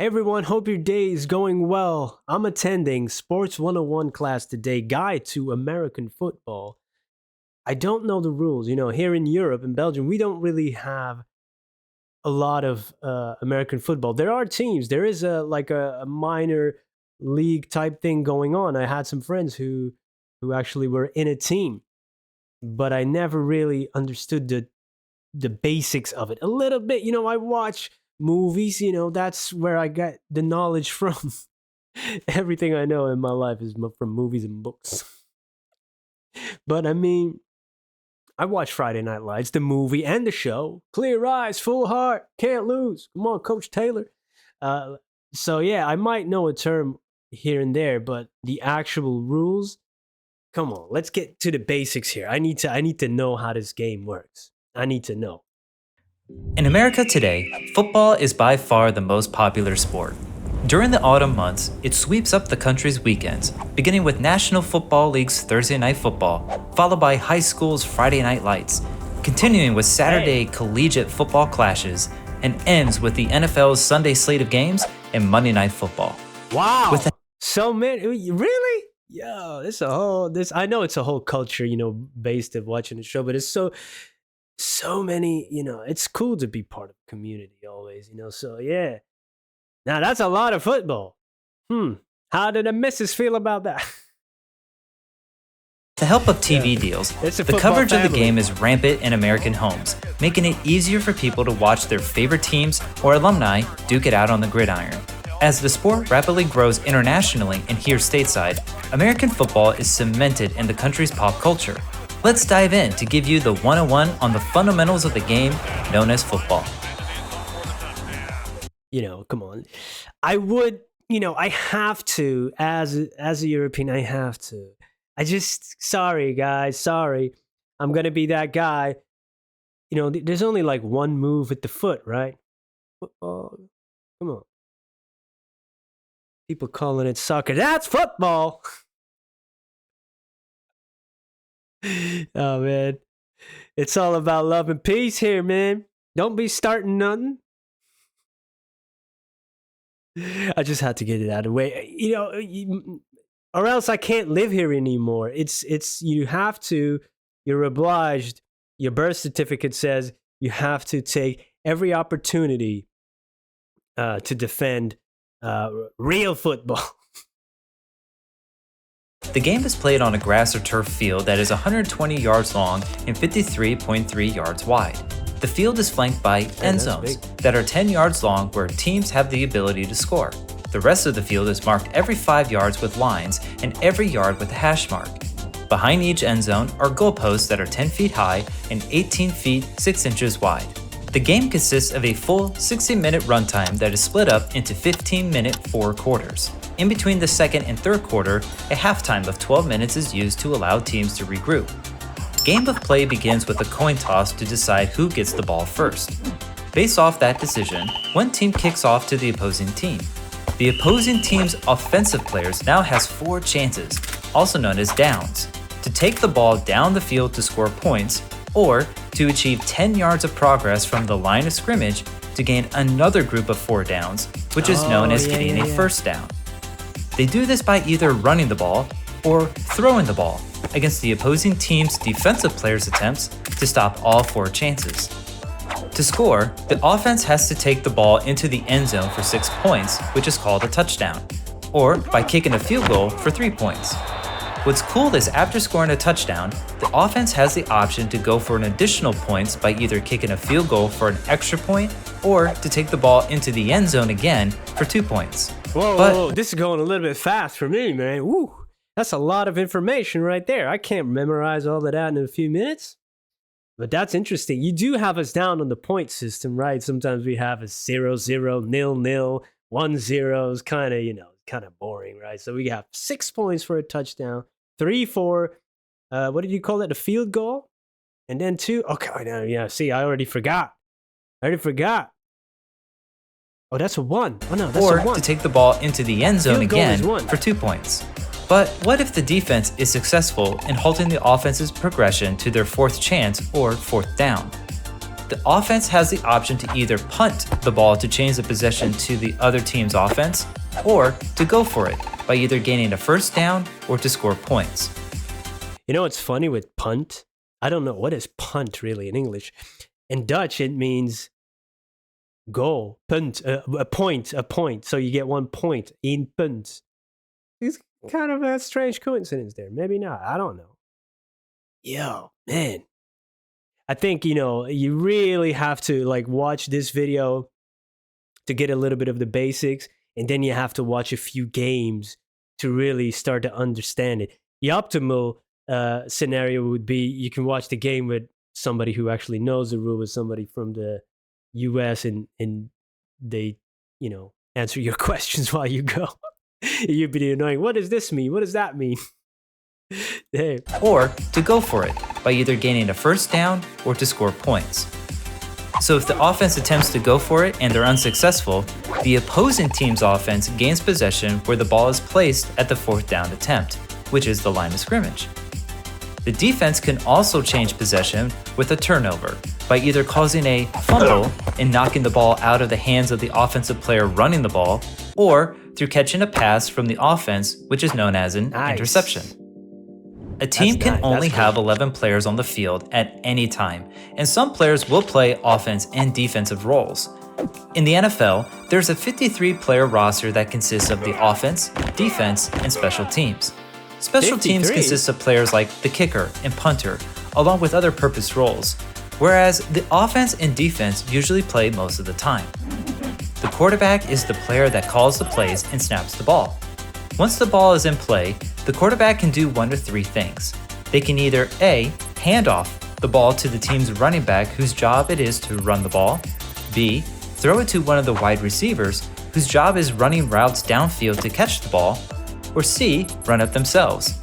Hey everyone, hope your day is going well. I'm attending Sports 101 class today, Guide to American Football. I don't know the rules. Here in Europe, in Belgium, we don't really have a lot of American football. There are teams. There is a minor league type thing going on. I had some friends who actually were in a team, but I never really understood the basics of it. A little bit, I watch movies, that's where I get the knowledge from. Everything I know in my life is from movies and books. But I mean, I watch Friday Night Lights, the movie and the show. Clear eyes, full heart, can't lose. Come on, Coach Taylor. So yeah, I might know a term here and there, but the actual rules, come on, let's get to the basics here. I need to know how this game works. I need to know. In America today, football is by far the most popular sport. During the autumn months, it sweeps up the country's weekends, beginning with National Football League's Thursday Night Football, followed by high school's Friday Night Lights, continuing with Saturday collegiate football clashes, and ends with the NFL's Sunday slate of games and Monday Night Football. Wow! So many, really? Yo, I know it's a whole culture, based of watching the show, but it's so many, it's cool to be part of a community always, so yeah. Now that's a lot of football. How did the missus feel about that? With the help of TV deals, the coverage of the game is rampant in American homes, making it easier for people to watch their favorite teams or alumni duke it out on the gridiron. As the sport rapidly grows internationally and here stateside, American football is cemented in the country's pop culture. Let's dive in to give you the 101 on the fundamentals of the game known as football. Come on. I would, I have to, as a European, I have to. Sorry guys, sorry. I'm going to be that guy. There's only like one move with the foot, right? Football. Come on. People calling it soccer. That's football. Oh man, it's all about love and peace here, man. Don't be starting nothing. I just had to get it out of the way, or else I can't live here anymore. You're obliged. Your birth certificate says you have to take every opportunity to defend real football. The game is played on a grass or turf field that is 120 yards long and 53.3 yards wide. The field is flanked by end zones that are 10 yards long where teams have the ability to score. The rest of the field is marked every 5 yards with lines and every yard with a hash mark. Behind each end zone are goalposts that are 10 feet high and 18 feet 6 inches wide. The game consists of a full 60-minute runtime that is split up into 15-minute 4 quarters. In between the second and third quarter, a halftime of 12 minutes is used to allow teams to regroup. Game of play begins with a coin toss to decide who gets the ball first. Based off that decision, one team kicks off to the opposing team. The opposing team's offensive players now has 4 chances, also known as downs, to take the ball down the field to score points, or to achieve 10 yards of progress from the line of scrimmage to gain another group of 4 downs, which is known as getting a first down. They do this by either running the ball or throwing the ball against the opposing team's defensive players' attempts to stop all 4 chances. To score, the offense has to take the ball into the end zone for 6 points, which is called a touchdown, or by kicking a field goal for 3 points. What's cool is after scoring a touchdown, the offense has the option to go for an additional points by either kicking a field goal for an extra point or to take the ball into the end zone again for 2 points. Whoa, this is going a little bit fast for me, man. Woo, that's a lot of information right there. I can't memorize all of that in a few minutes. But that's interesting. You do have us down on the point system, right? Sometimes we have a 0-0, 0-0, 1-0. It's kind of boring, right? So we have 6 points for a touchdown, 3 for, what did you call it? A field goal? And then 2. Okay, yeah, see, I already forgot. Oh, that's a 1. Oh, no, that's or a 1. To take the ball into the end zone Field goal again is 1. for 2 points. But what if the defense is successful in halting the offense's progression to their 4th chance or 4th down? the offense has the option to either punt the ball to change the possession to the other team's offense, or to go for it by either gaining a first down or to score points. You know what's funny with punt? I don't know. What is punt really in English? In Dutch, it means goal, punt, a point. So you get 1 point, in punt. It's kind of a strange coincidence there. Maybe not. I don't know. Yo, man. I think, you really have to like watch this video to get a little bit of the basics. And then you have to watch a few games to really start to understand it. The optimal scenario would be you can watch the game with somebody who actually knows the rule, with somebody from the US, and they, answer your questions while you go. You'd be annoying. What does this mean? What does that mean? Hey. Or to go for it by either gaining a first down or to score points. So if the offense attempts to go for it and they're unsuccessful, the opposing team's offense gains possession where the ball is placed at the 4th down attempt, which is the line of scrimmage. The defense can also change possession with a turnover by either causing a fumble and knocking the ball out of the hands of the offensive player running the ball, or through catching a pass from the offense, which is known as an interception. A team can only have 11 players on the field at any time, and some players will play offense and defensive roles. In the NFL, there's a 53-player roster that consists of the offense, defense, and special teams. Special teams consists of players like the kicker and punter, along with other purpose roles, whereas the offense and defense usually play most of the time. The quarterback is the player that calls the plays and snaps the ball. Once the ball is in play, the quarterback can do one of 3 things. They can either A, hand off the ball to the team's running back whose job it is to run the ball, B, throw it to one of the wide receivers whose job is running routes downfield to catch the ball, or C, run it themselves.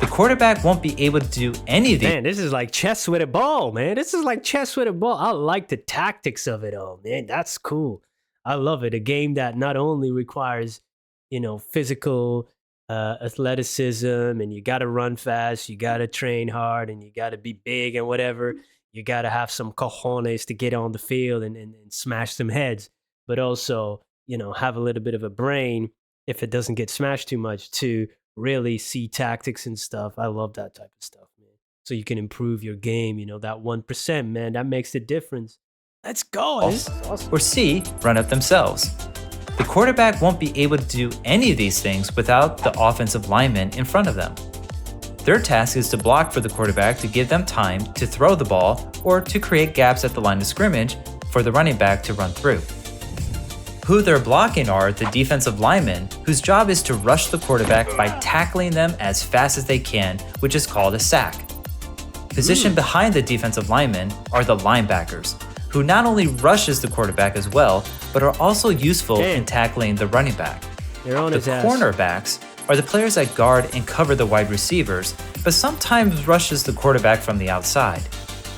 The quarterback won't be able to do any of these. Man, this is like chess with a ball, man. This is like chess with a ball. I like the tactics of it all, man. That's cool. I love it. A game that not only requires, physical athleticism, and you got to run fast, you got to train hard, and you got to be big and whatever. You got to have some cojones to get on the field and smash some heads, but also, have a little bit of a brain if it doesn't get smashed too much to really see tactics and stuff. I love that type of stuff, man. So you can improve your game, that 1%, man, that makes the difference. Let's go. This is awesome. Or C, run it themselves. The quarterback won't be able to do any of these things without the offensive linemen in front of them. Their task is to block for the quarterback to give them time to throw the ball or to create gaps at the line of scrimmage for the running back to run through. Who they're blocking are the defensive linemen, whose job is to rush the quarterback by tackling them as fast as they can, which is called a sack. Positioned behind the defensive linemen are the linebackers, who not only rushes the quarterback as well, but are also useful in tackling the running back. They're on The his ass. cornerbacks are the players that guard and cover the wide receivers, but sometimes rushes the quarterback from the outside.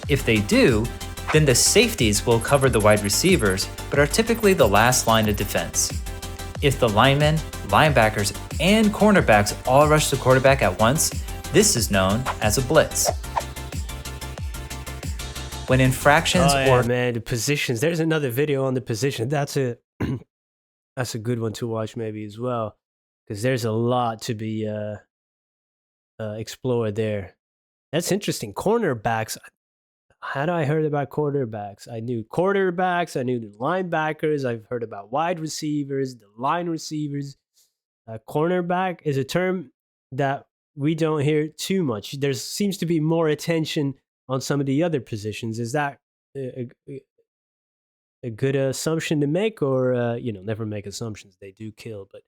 If they do, then the safeties will cover the wide receivers, but are typically the last line of defense. If the linemen, linebackers, and cornerbacks all rush the quarterback at once, this is known as a blitz. When infractions man, the positions. There's another video on the position. That's a good one to watch maybe as well, because there's a lot to be explored there. That's interesting. Cornerbacks. Had I heard about quarterbacks? I knew quarterbacks. I knew the linebackers. I've heard about wide receivers, the line receivers. Cornerback is a term that we don't hear too much. There seems to be more attention on some of the other positions. Is that a good assumption to make, or never make assumptions? They do kill, but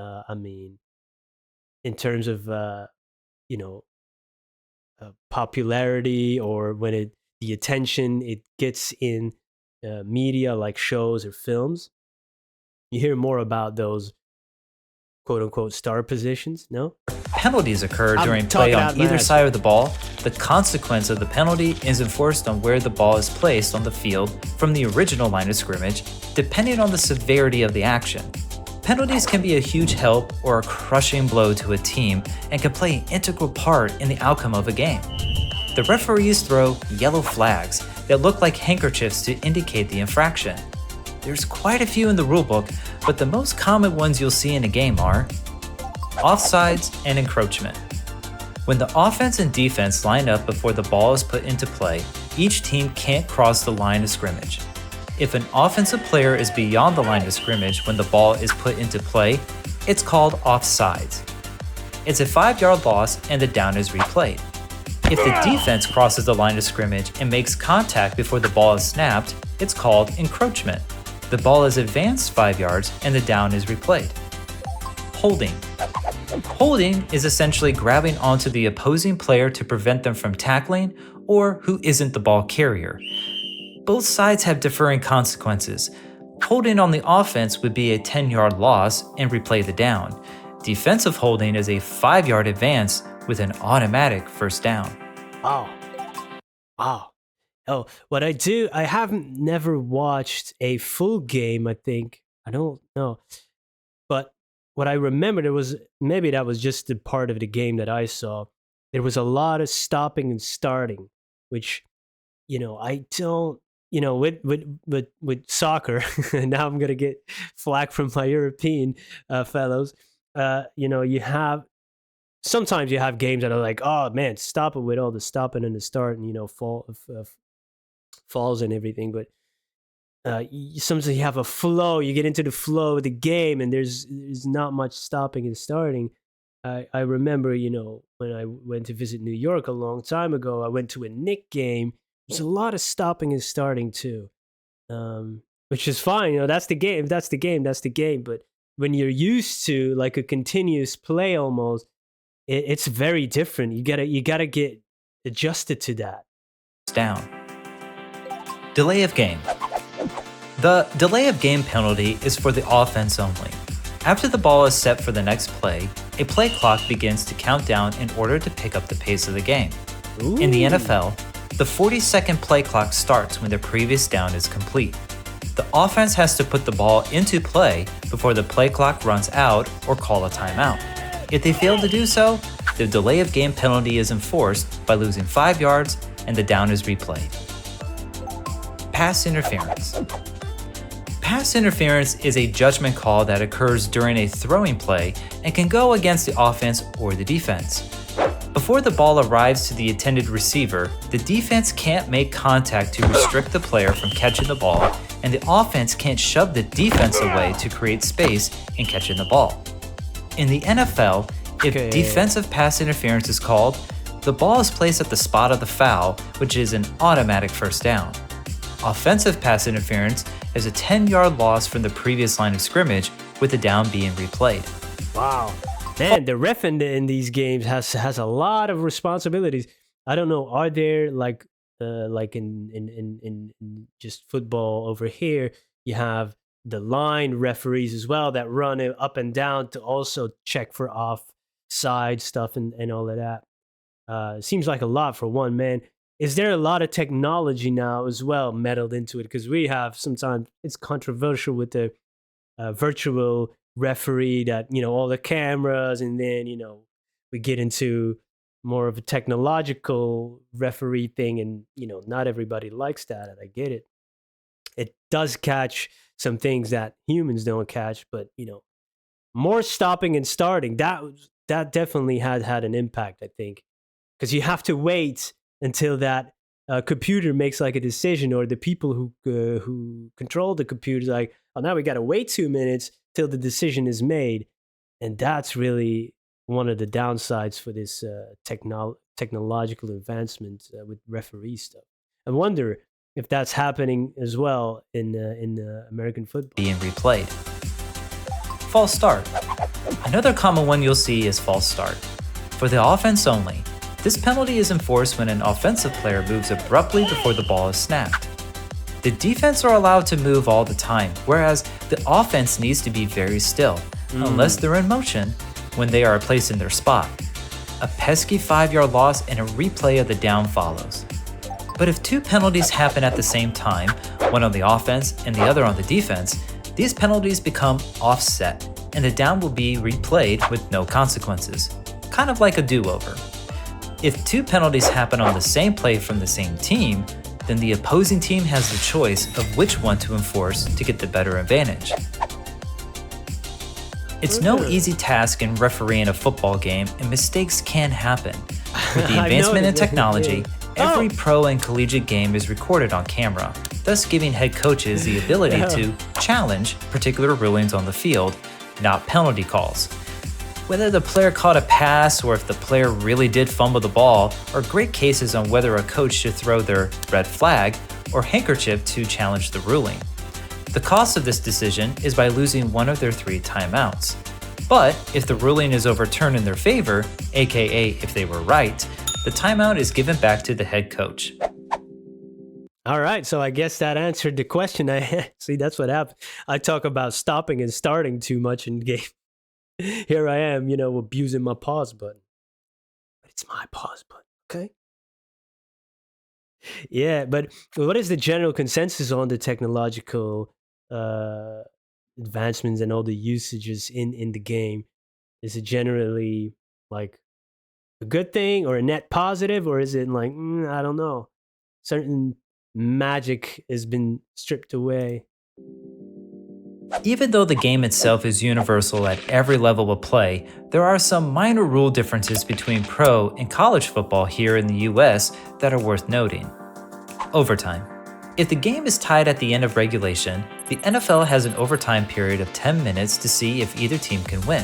I mean, in terms of popularity, or when the attention it gets in media like shows or films, you hear more about those quote unquote star positions. No? penalties occur during play on either side of the ball, the consequence of the penalty is enforced on where the ball is placed on the field from the original line of scrimmage, depending on the severity of the action. Penalties can be a huge help or a crushing blow to a team and can play an integral part in the outcome of a game. The referees throw yellow flags that look like handkerchiefs to indicate the infraction. There's quite a few in the rulebook, but the most common ones you'll see in a game are offsides and encroachment. When the offense and defense line up before the ball is put into play, each team can't cross the line of scrimmage. If an offensive player is beyond the line of scrimmage when the ball is put into play, it's called offsides. It's a 5-yard loss and the down is replayed. If the defense crosses the line of scrimmage and makes contact before the ball is snapped, it's called encroachment. The ball is advanced 5 yards and the down is replayed. Holding. Holding is essentially grabbing onto the opposing player to prevent them from tackling or who isn't the ball carrier. Both sides have differing consequences. Holding on the offense would be a 10-yard loss and replay the down. Defensive holding is a 5-yard advance with an automatic first down. Wow. Oh, what I haven't never watched a full game, I think. I don't know. But what I remember, maybe that was just the part of the game that I saw. There was a lot of stopping and starting, which, I don't, with soccer, now I'm going to get flack from my European fellows. Sometimes you have games that are like, oh man, stop it with all the stopping and the start and, falls and everything. But sometimes you have a flow, you get into the flow of the game and there's not much stopping and starting. I remember, when I went to visit New York a long time ago, I went to a Knicks game. There's a lot of stopping and starting too, which is fine. That's the game. But when you're used to like a continuous play almost, it's very different. You gotta get adjusted to that. Down. Delay of game. The delay of game penalty is for the offense only. After the ball is set for the next play, a play clock begins to count down in order to pick up the pace of the game. Ooh. In the NFL, the 40-second play clock starts when the previous down is complete. The offense has to put the ball into play before the play clock runs out or call a timeout. If they fail to do so, the delay of game penalty is enforced by losing 5 yards and the down is replayed. Pass interference. Pass interference is a judgment call that occurs during a throwing play and can go against the offense or the defense. Before the ball arrives to the intended receiver, the defense can't make contact to restrict the player from catching the ball, and the offense can't shove the defense away to create space in catching the ball. In the NFL, if defensive pass interference is called, the ball is placed at the spot of the foul, which is an automatic first down. Offensive pass interference is a 10-yard loss from the previous line of scrimmage, with the down being replayed. Wow. Man, the ref in these games has a lot of responsibilities. I don't know, are there like in just football over here, you have the line referees as well that run it up and down to also check for offside stuff and all of that. It seems like a lot for one man. Is there a lot of technology now as well meddled into it? Because we have sometimes it's controversial with the virtual referee that, all the cameras, and then, we get into more of a technological referee thing, and, not everybody likes that, and I get it. It does catch some things that humans don't catch, but, more stopping and starting, that definitely had an impact, I think, because you have to wait until that computer makes like a decision, or the people who control the computer like, oh, now we got to wait 2 minutes till the decision is made. And that's really one of the downsides for this technological advancement with referee stuff. I wonder if that's happening as well in American football. Being replayed. False start. Another common one you'll see is false start. For the offense only, this penalty is enforced when an offensive player moves abruptly before the ball is snapped. The defense are allowed to move all the time, whereas the offense needs to be very still, unless they're in motion when they are placed in their spot. A pesky 5-yard loss and a replay of the down follows. But if 2 penalties happen at the same time, one on the offense and the other on the defense, these penalties become offset, and the down will be replayed with no consequences, kind of like a do-over. If 2 penalties happen on the same play from the same team, then the opposing team has the choice of which one to enforce to get the better advantage. It's no easy task in refereeing a football game, and mistakes can happen. With the advancement in technology, every pro and collegiate game is recorded on camera, thus giving head coaches the ability to challenge particular rulings on the field, not penalty calls. Whether the player caught a pass or if the player really did fumble the ball are great cases on whether a coach should throw their red flag or handkerchief to challenge the ruling. The cost of this decision is by losing one of their 3 timeouts. But if the ruling is overturned in their favor, aka if they were right, the timeout is given back to the head coach. All right, so I guess that answered the question. See, that's what happened. I talk about stopping and starting too much in game. Here I am, abusing my pause button. But it's my pause button, okay? Yeah, but what is the general consensus on the technological advancements and all the usages in the game? Is it generally like a good thing or a net positive, or is it like, I don't know, certain magic has been stripped away? Even though the game itself is universal at every level of play, there are some minor rule differences between pro and college football here in the US that are worth noting. Overtime. If the game is tied at the end of regulation, the NFL has an overtime period of 10 minutes to see if either team can win.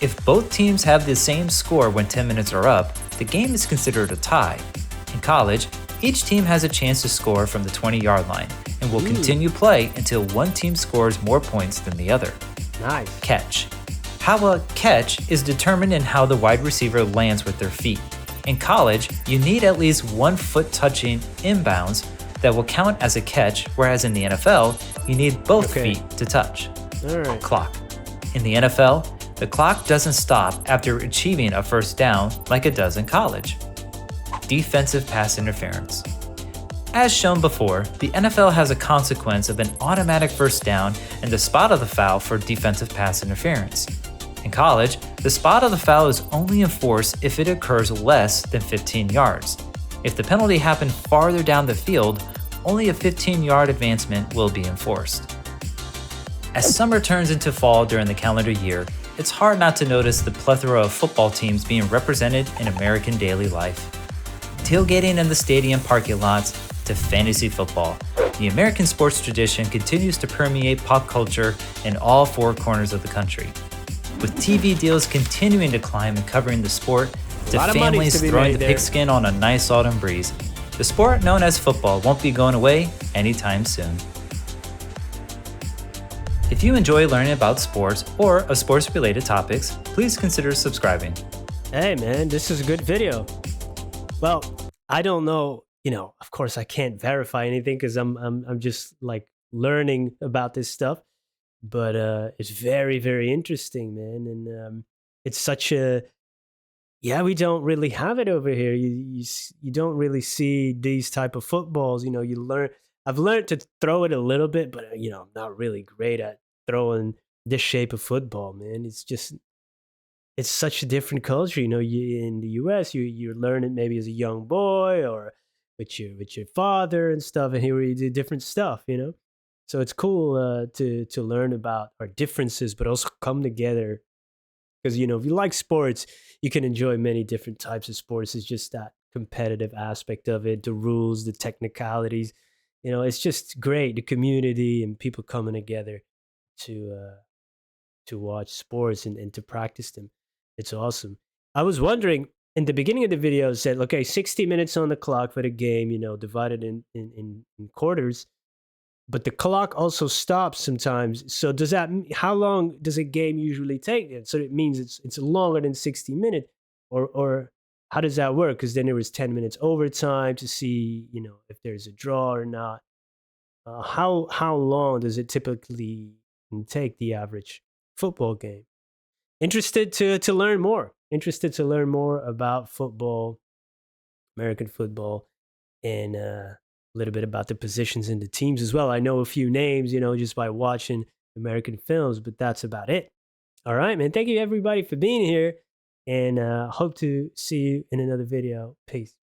If both teams have the same score when 10 minutes are up, the game is considered a tie. In college, each team has a chance to score from the 20-yard line and will continue play until one team scores more points than the other. Nice. Catch. How a catch is determined in how the wide receiver lands with their feet. In college, you need at least 1 foot touching inbounds that will count as a catch, whereas in the NFL, you need both feet to touch. All right. Clock. In the NFL, the clock doesn't stop after achieving a first down like it does in college. Defensive pass interference. As shown before, the NFL has a consequence of an automatic first down and the spot of the foul for defensive pass interference. In college, the spot of the foul is only enforced if it occurs less than 15 yards. If the penalty happened farther down the field, only a 15-yard advancement will be enforced. As summer turns into fall during the calendar year, it's hard not to notice the plethora of football teams being represented in American daily life. Tailgating in the stadium parking lots to fantasy football, the American sports tradition continues to permeate pop culture in all 4 corners of the country. With TV deals continuing to climb and covering the sport, to families throwing the pigskin on a nice autumn breeze, the sport known as football won't be going away anytime soon. If you enjoy learning about sports or of sports-related topics, please consider subscribing. Hey man, this is a good video. Well, I don't know, of course I can't verify anything because I'm just like learning about this stuff, but it's very, very interesting, man. And it's such a, we don't really have it over here. You don't really see these type of footballs. I've learned to throw it a little bit, but I'm not really great at throwing this shape of football, man. It's such a different culture. In the US, you learn it maybe as a young boy or with your father and stuff, and here we do different stuff. So it's cool to learn about our differences, but also come together. Because if you like sports, you can enjoy many different types of sports. It's just that competitive aspect of it, the rules, the technicalities. It's just great. The community and people coming together to watch sports and to practice them. It's awesome. I was wondering in the beginning of the video, it said, okay, 60 minutes on the clock for the game, divided in quarters. But the clock also stops sometimes. So how long does a game usually take? So it means it's longer than 60 minutes, or how does that work? Because then there was 10 minutes overtime to see, if there's a draw or not. How long does it typically take, the average football game? Interested to learn more. Interested to learn more about football, American football, and a little bit about the positions in the teams as well. I know a few names, just by watching American films, but that's about it. All right, man. Thank you everybody for being here, and hope to see you in another video. Peace.